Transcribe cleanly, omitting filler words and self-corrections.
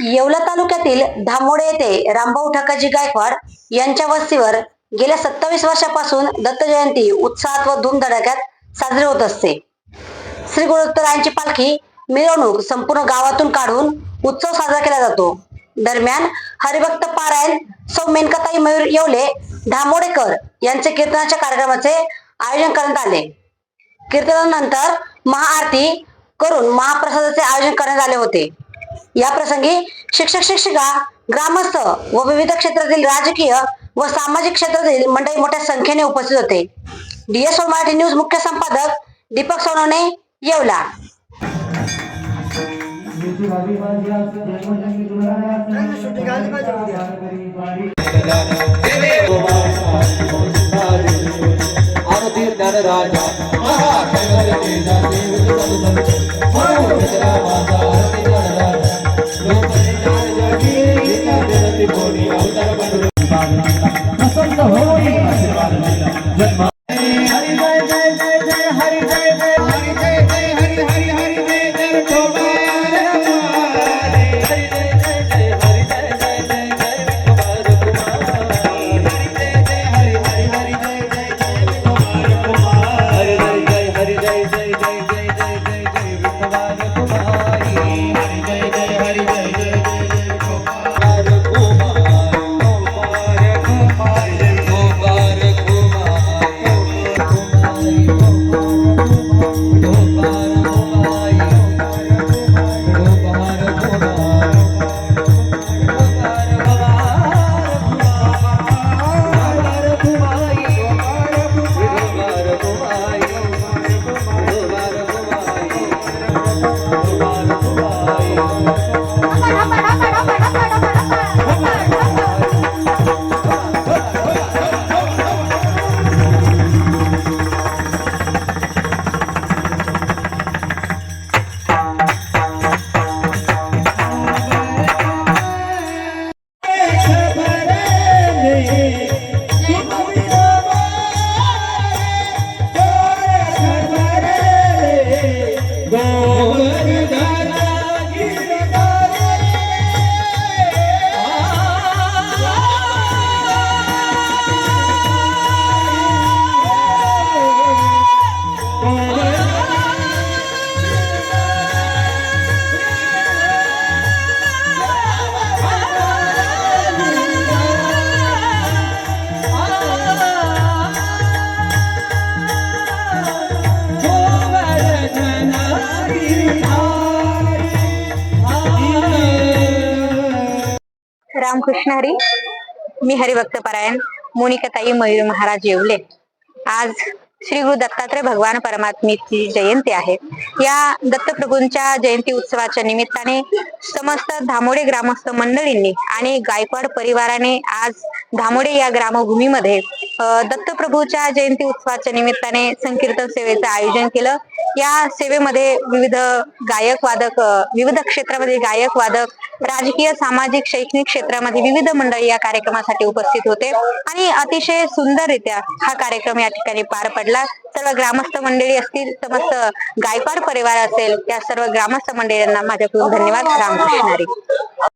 येवला तालुक्यातील धामोडे येथे रामभाऊ ठकाजी गायकवाड यांच्या वस्तीवर गेल्या 27 वर्षापासून दत्त जयंती उत्साहात व धूमधडाक्यात साजरी होत असते। श्री गुरुदत्तरायांची पालखी मिरवणूक संपूर्ण गावातून काढून उत्सव साजरा केला जातो। दरम्यान हरिभक्त पारायण सौ मेनकाताई मयूर येवले धामोडेकर यांचे कीर्तनाच्या कार्यक्रमाचे आयोजन करण्यात आले। कीर्तनानंतर महाआरती करून महाप्रसादाचे आयोजन करण्यात आले होते। या प्रसंगी शिक्षक शिक्षिका ग्रामस्थ व विविध क्षेत्रातील राजकीय व सामाजिक क्षेत्रातील मंडळी मोठ्या संख्येने उपस्थित होते। DS मराठी न्यूज मुख्य संपादक दीपक सोनवणे येवला। रामकृष्ण हरी। मी हरिभक्त पारायण मोनिकाताई मयूर महाराज येवले। आज श्री गुरु दत्तात्रय भगवान परमात्मेची जयंती आहे। या दत्तप्रभूंच्या जयंती उत्सवाच्या निमित्ताने समस्त धामोडे ग्रामस्थ मंडळींनी आणि गायकवाड परिवाराने आज धामोडे या ग्रामभूमीमध्ये दत्तप्रभूच्या जयंती उत्सवाच्या निमित्ताने संकीर्तन सेवेचं आयोजन केलं। या सेवेमध्ये विविध गायक वादक, विविध क्षेत्रामध्ये गायक वादक, राजकीय, सामाजिक, शैक्षणिक क्षेत्रामध्ये विविध मंडळी या कार्यक्रमासाठी उपस्थित होते आणि अतिशय सुंदररित्या हा कार्यक्रम या ठिकाणी पार पडला। सर्व ग्रामस्थ मंडळी असतील, समस्त गायकवाड परिवार असेल, त्या सर्व ग्रामस्थ मंडळींना माझ्याकडून धन्यवाद। रामकृष्ण हरी।